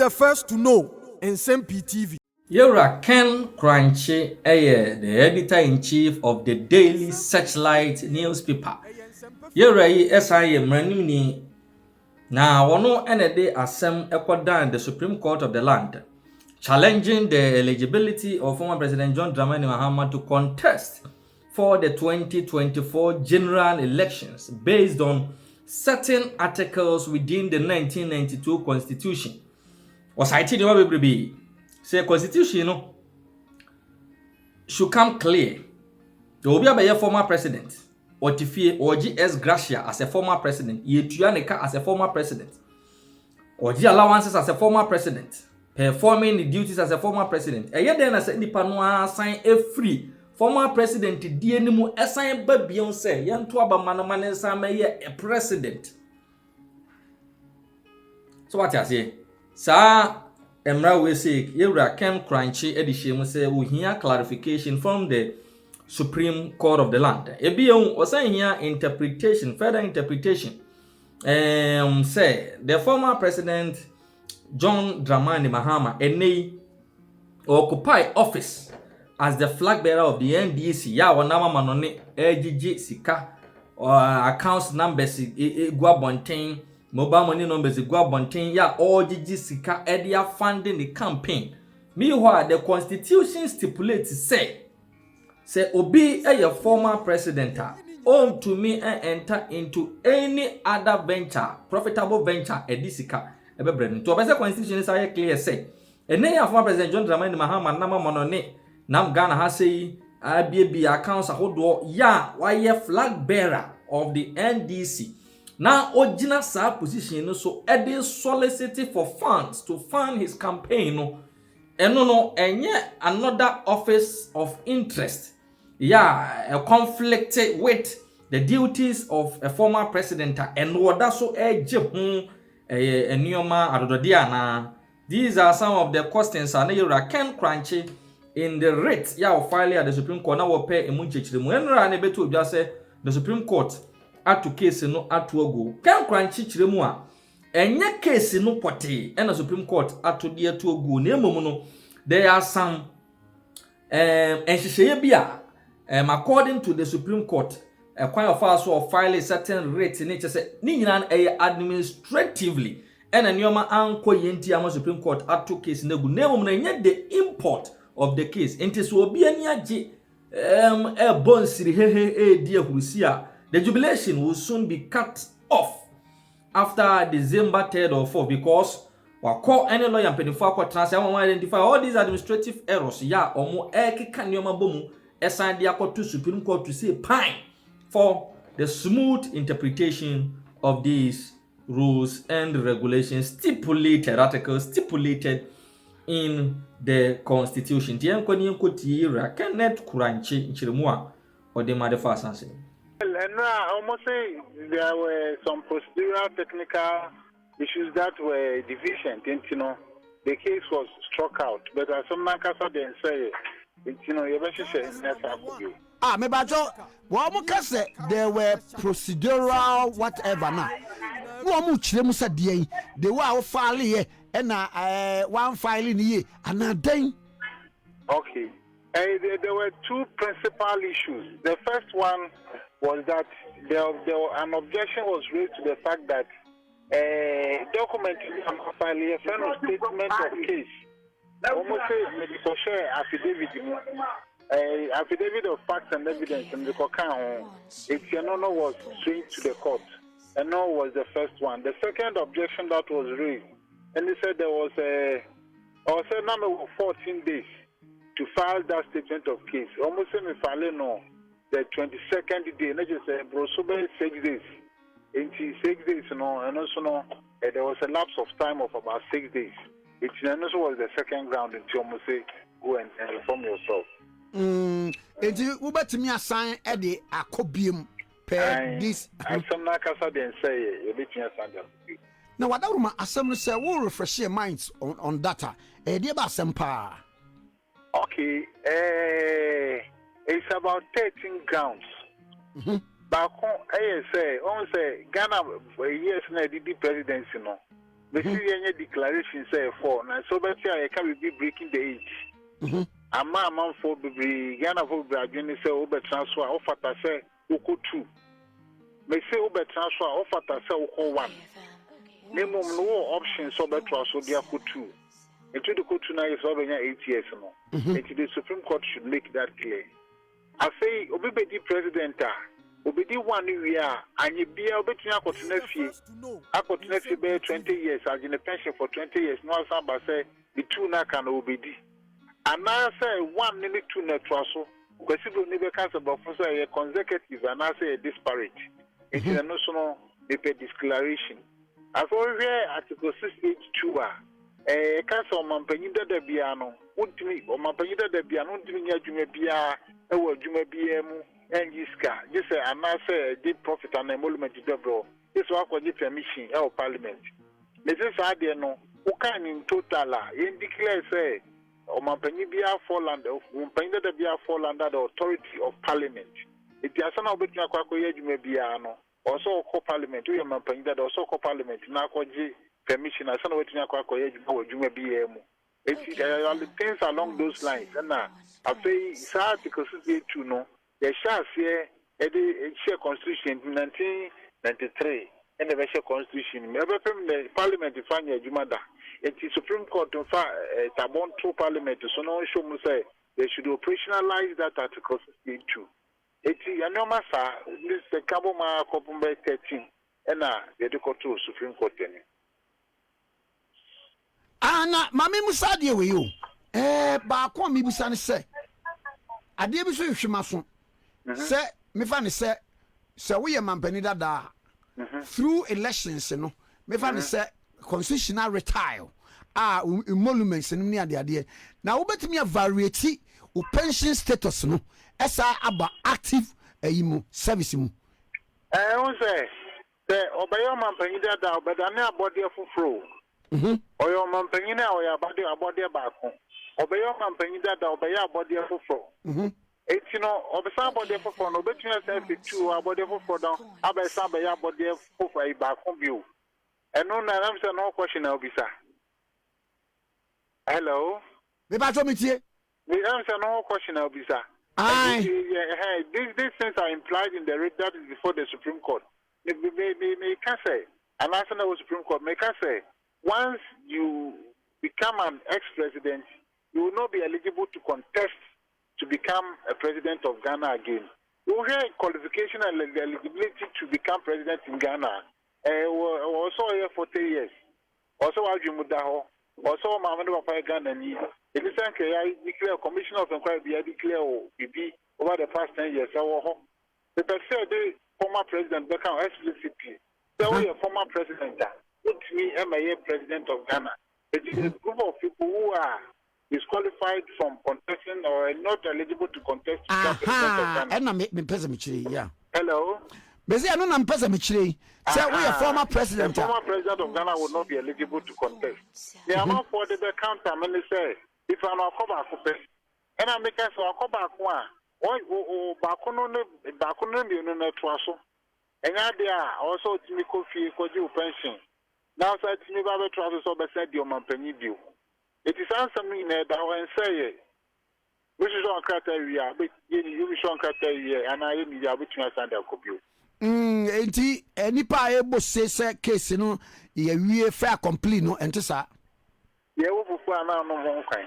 the first to know Nsem-Pii TV. Yura Ken Kuranchie, the editor-in-chief of the Daily Searchlight newspaper. Yura SIA Mranuni. Now, one ND Assem Ecuador the Supreme Court of the land, challenging the eligibility of former President John Dramani Mahama to contest for the 2024 general elections based on certain articles within the 1992 Constitution. Was I telling you, baby? Say Constitution should come clear. There will be a former president, Otifie or GS Gracia as a former president, Yetuaneka as a former president, or G allowances as a former president, performing the duties as a former president. And yet then I said the panua sign a free former president DNMU assign Beyonce, Yan Tuaba Manaman Same a president. So what I say? Sir Emra we say Yura Ken Kuranchie edition say we hear clarification from the Supreme Court of the land. Ebion was saying here interpretation, further interpretation. Say the former president John Dramani Mahama NDC occupy office as the flag bearer of the NDC. Ya wanama manone AGG sika accounts numbers igwa bonten, mobile money numbers igwa bonten ya OGG sika edia funding the campaign. Meanwhile, the constitution stipulates say obi a former president own to me and enter into any other venture, profitable venture edisika ebebrem. To obese constitution is clear say ene ya former president John Dramani Mahama nama monone nam Ghana ha say abiabi accounts ahodo ya why flag bearer of the NDC. Now original sa position no so edi solicited for funds to fund his campaign no. No, another office of interest. Yeah, conflicted with the duties of a former president. And what that's so these are some of the questions. And you Ken Kuranchie in the writ. Yeah, finally at the Supreme Court now will pay a munchich. The just say the Supreme Court at to case no at to go. Ken Kuranchie chiremua. Enye case no pote and the Supreme Court at to dear to go near mono. There are some according to the Supreme Court, a quite of us will file a certain rate in it say administratively and a nyoma anko yenti Supreme Court at two case nego name the import of the case. Intis will be any a bon siri dear Husia. The jubilation will soon be cut off after December 3rd or 4th because or call any lawyer and penny for trans identify all these administrative errors ya or more can yoma bomu assign the court to Supreme Court to say pine for the smooth interpretation of these rules and regulations stipulated articles stipulated in the Constitution. Ken Kuranchie nchiremua or the mother fast answer. And I almost say there were some procedural technical issues that were deficient. You know, the case was struck out, but as some Nakasa then say, you know, you better say me bajo. Say there were procedural whatever now. Womu chiremu sa die. They were filing here and one filing here and a day. Okay. There were two principal issues. The first one was that an objection was raised to the fact that document filing a final statement of case. Almost say medical share affidavit of facts and evidence in the Kokan. It was straight to the court. And no was the first one. The second objection that was raised, and they said there was a number of 14 days to file that statement of case. Almost say me file no the 22nd day, not just a brosube 6 days. In 6 days, and also there was a lapse of time of about 6 days. It also was the second ground in almost say go and inform yourself. It you bet me assign Eddie a cobium per this. And some Nakasa then say you bet me assign. Now what I assembly say will refresh your minds on data. Dear Nsem-Pii. Okay, it's about 13 grounds. But I say, Ghana years na the presidency no. We see any declaration say 4. And so but I can be breaking the age. A man for be Ghana for Bragin say over transfer offer to say Oko 2. May say over transfer offer to say Oko 1. Name no options over transfer the Oko 2. Into the court tonight is over 8 years now. The Supreme Court should make that clear. I say, Obedi President, Obedi 1 year, and you be able to be 20 years, as in a pension for 20 years. No, I say the 2 na can Obedi. And now I say 1 minute 2 net transfer. Because if you never cancel, but for say a consecutive, and I say a disparate. It's a national declaration. As always, Article 6H2. Council Mampanyida de Biano, Untimi, or Mampanyida de Biano, Untimia Jumebia, or Jumebiemu, and Yiska. This is a deep profit and emolument to the bro. This was what the permission of Parliament. This is idea no, who can in total, in declare say, or Mampanibia fall under, Mampanyida de Bia fall under the authority of Parliament. It is an obligation of Jumebiano, also co Parliament, we are Mampanyida, also co Parliament, Nakoji. Permission as an waiting or you may be things along those lines. And I say, Article 62 no, the shall say a share constitution in 1993 and the share constitution. Never from the parliament to find your Jumada. It is Supreme Court to find Tabon to parliament, so no show me say they should operationalize that Article 62. It is a normal, this the Kaboma Kopumbe 13 and the Supreme Court. Ana mame musa de we yo ba ko mi busa ne se ade bi so hwema so se me fa ne se we mampani dada through elections no me fa ne se constitutional retire emoluments no ne ade na wo betimi evaluate o pension status no esa aba active ayimu service mu won say obayo mampani dada obeda na abode afufro Oyo mampanyina oya abode baako. Obeyo mampanyida da obeya abode foforo. Eti no obesa abode foforo no betuna say 52 abode foforo don abesa abeya abode foforo baako bio. Eno na am say no question na obisa. Hello. Me ba to metie. Me am say no question na obisa. These things are implied in the writ that is before the Supreme Court. Me can say, and as the Supreme Court, me can say, once you become an ex-president, you will not be eligible to contest to become a president of Ghana again. You will have qualification and eligibility to become president in Ghana. Also here for 3 years. Also, Aljimudaho. Also, Mahama and Ghana. It is I declare commissioner of inquiry. I declare BB over the past 10 years. The the former president become explicitly. They were a former president. Put me MIA president of Ghana. It is a group of people who are disqualified from contesting or not eligible to contest to become president of Ghana. And me pesa michiri, yeah. Hello. Bezi anu na mpesa michiri. Say we a former president. The former president of Ghana will not be eligible to contest. The amount for the counter, many say, if I'm a cover for and I make us a cover one. Oh, Bakuno, you know, Twasso. And I also to me coffee for you pension. Now, said to me, Baba Travis over said your mampany view. It is answer me that I will say, which is on criteria, but you wish on criteria, and I need a witness and a copy. Enti nipa ebo say case no ye wie fair complete no ente sa ye wo fufu ana no ho kwan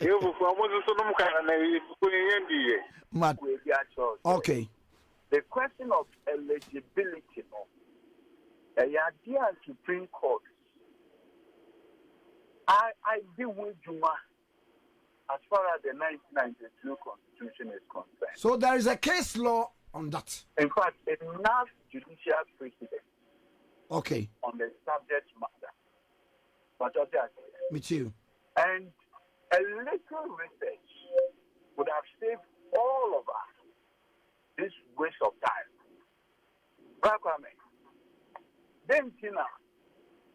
ye wo fufu amozo so no mo kan na ye fufu ye ndiye okay. The question of eligibility no idea Supreme Court I deal with Juma as far as the 1992 Constitution is concerned. So there is a case law on that. In fact, enough judicial precedent. Okay. On the subject matter. But okay. Me too. And a little research would have saved all of us this waste of time. Bakwame, then Tina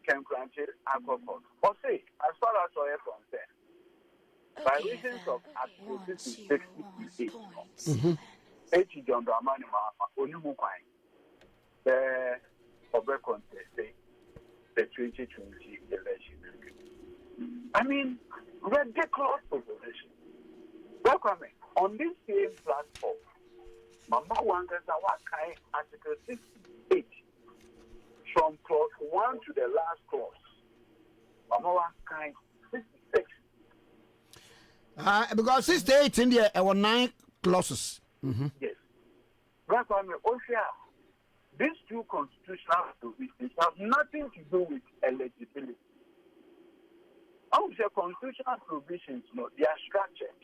Ken Kuranchie alcohol. Or say, as far as we are concerned, by reasons of Article 68, H. John Dramani Mahama, Onimukwai, the Obe contest, the 2020 election. I mean, ridiculous proposition. Welcome on this same platform. Mama wonders what kind Article 68 from clause 1 to the last clause. Mama what kind 66. Because 68 in there were 9 clauses. Yes. Welcome these two constitutional provisions have nothing to do with eligibility. I would say constitutional provisions, no, they are structured.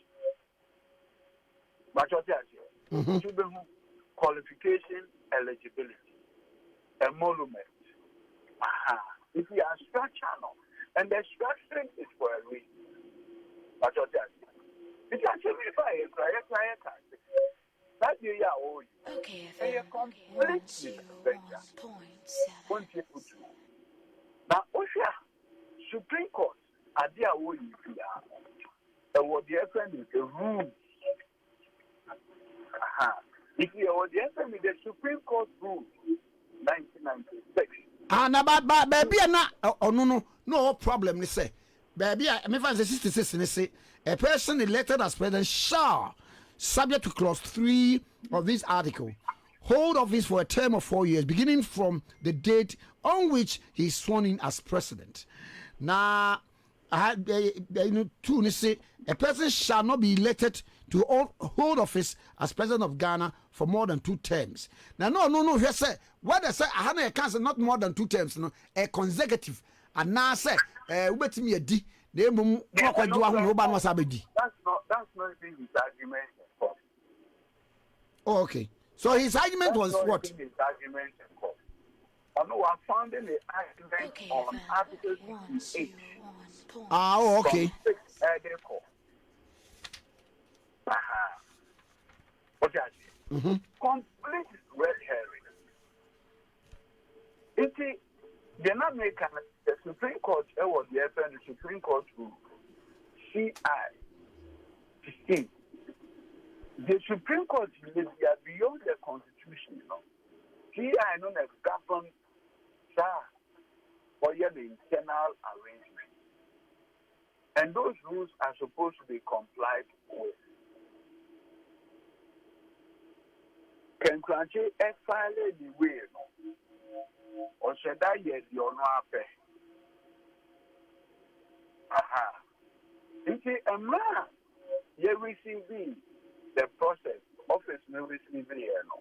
But what qualification, eligibility, emolument. If we are structured, no, and the structuring is for a reason. But what it actually by a client. That you are all. Okay, now, Supreme Court, Adia Wood, what the FM is the rules. If you are the FM with the Supreme Court rules, 1996. Baby, no problem. They say, baby, I mean, 66, they say, a person elected as president shall, subject to clause 3 of this article, hold office for a term of 4 years, beginning from the date on which he is sworn in as president. Now, I had two. They say a person shall not be elected to hold office as president of Ghana for more than 2 terms. Now, no. Here say what they say. I have a cancer not more than 2 terms. No, a consecutive. And now say, wait me a D. They that's not even his argument. Oh, okay. So his argument was what? His argument in court. I know I found the argument on Article 68. Oh, okay. What you complete red herring. They're not making the Supreme Court, was the Supreme Court rule, CI 15. The Supreme Court is beyond the Constitution, you know. CI known as govern for the internal arrangement. And those rules are supposed to be complied with. Ken Kuranchie filed the way, or should I yet your no pay? A man, you receive the process, office no receive here, no.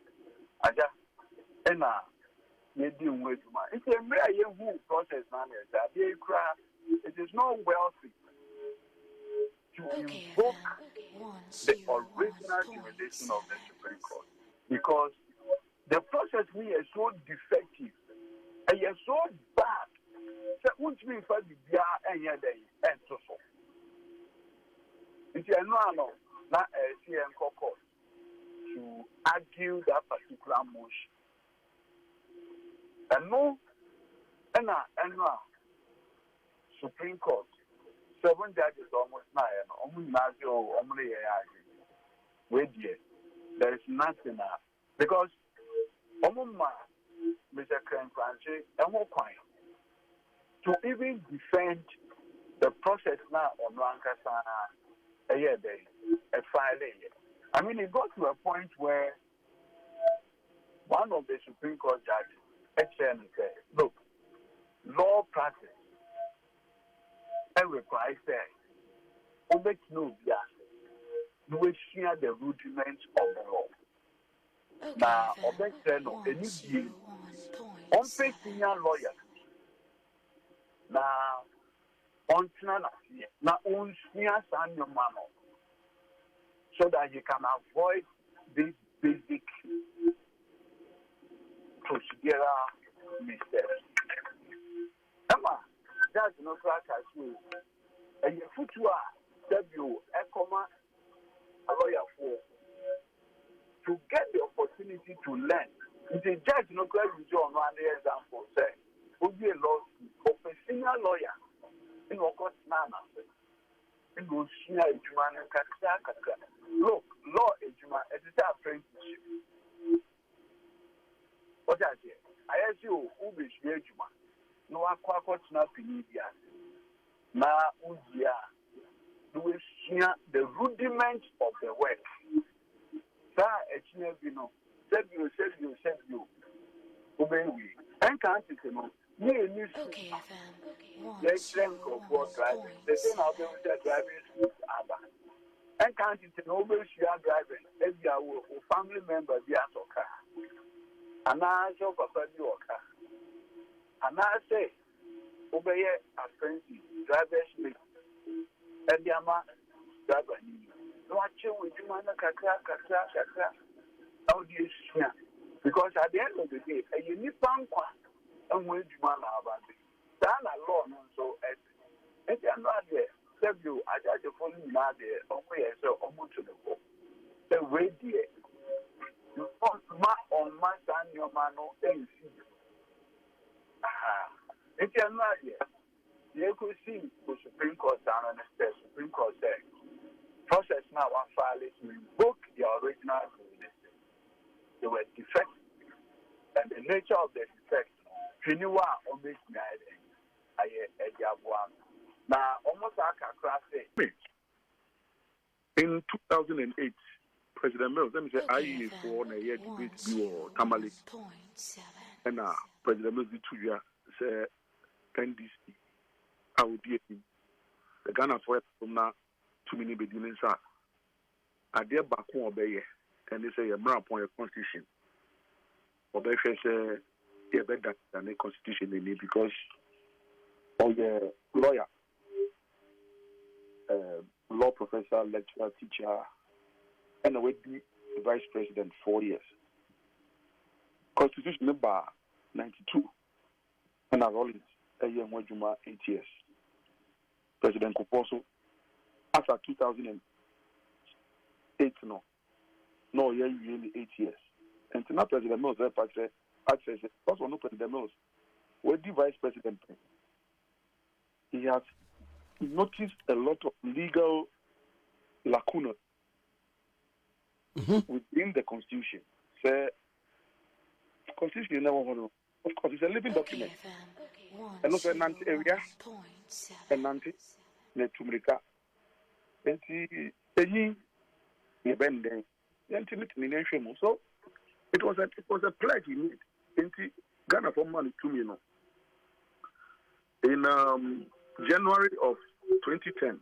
You deal with man. It's a very who process manager that they cry. It is not wealthy to invoke the original jubilation of the Supreme Court because the process here is so defective and it's so bad. So, which means for the BR and day and so forth. It's a no, not a CN court to argue that particular motion. And no, Supreme Court, 7 judges almost 9, there is nothing because Mr. Ken Kuranchie to even defend the process now on Lankasa a filing. I mean, it got to a point where one of the Supreme Court judges said, look, law practice and requires that we no we share the rudiments of the law. Now, no, any on senior lawyer. Now, on now on senior son your man, so that you can avoid this basic procedural mistakes. Emma, that's no crack as you. And your future, W, a lawyer for to get the opportunity to learn. It's a judge, no crack with you on one example, say, would be a law of a senior lawyer in what court nana. In those senior human and look, law is human, it is apprenticeship. What I say, I ask you, who is human? No no akwa Pinidia. Na Udia, do we share the rudiments of the work? Sir, Echinebino, said you, obey we. And can't you know? Okay, FM. Let's go for driving. The same how they driving schools are. And can't you know? She are driving. Every hour, family member, they are so car. And I show Papa your car. And I say, obey a friendly driver's mate. And the ama driver. No, I chill with you, man. Kaka. How do you see? Because at the end of the day, a unique banquet. And when you man about it, then a law so and they are not there. Tell you, I got the phone not there. Okay, so almost to the book. The way there, you want on my son, your man, no AC. If you are not there, you could see the Supreme Court down on the Supreme Court saying, process now one file is to revoke the original rule. They were defective, and the nature of the defect. Finiwa almost made a Jaguar. Now, almost in 2008, President Mills, let me say, I for a year debate or Tamale. And President Mills did 2 years, say, NDC. I would be the Ghana for it from now 2 minutes beginning, sir. I dare back home obey, and they say, a brown point of constitution. Obey, say, yeah, better than the constitution they need because of the lawyer, law professor, lecturer, teacher, and I would be vice president 4 years. Constitution number 92, and I roll it a year more Juma 8 years. President Kuposo, after 2008, no, yeah, really 8 years. And now President Mills, access also no President Mills, with the vice president, he has noticed a lot of legal lacuna within the constitution. So, constitution you never want to. Of course, it's a living document. And also Nanti area, and Nanti, Netumrika, and see, any event there, so it was a pledge he made. In Ghana for money to me, in January of 2010,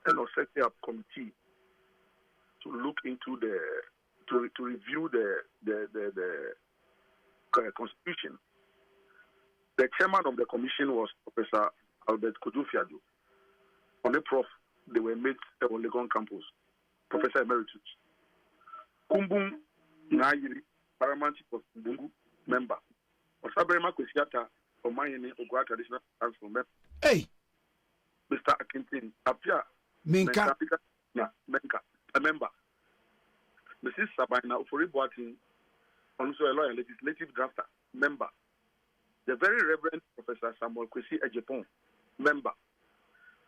and was setting up committee to look into to review the constitution. The chairman of the commission was Professor Albert Kojofiado. On the prof, they were made on Legon campus, Professor Emeritus. Kumbung Nayiri, Paramount of Bungu, member. Osaberema Kwesiata, Omayene Ogwa Traditional Council member. Hey! Mr. Akintin, Apia, Menka, a member. Mrs. Sabina Ofori Boatin, also a lawyer, legislative drafter, member. The very Reverend Professor Samuel Kwesi Ejepon, member.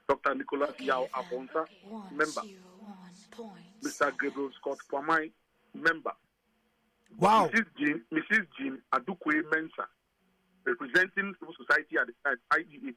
Dr. Nicholas Yao Aponsa, member. Mr. Gabriel Scott Kwamai, member. wow. Mrs. Jean Adukwe Mensa, representing civil society at the time, IEA,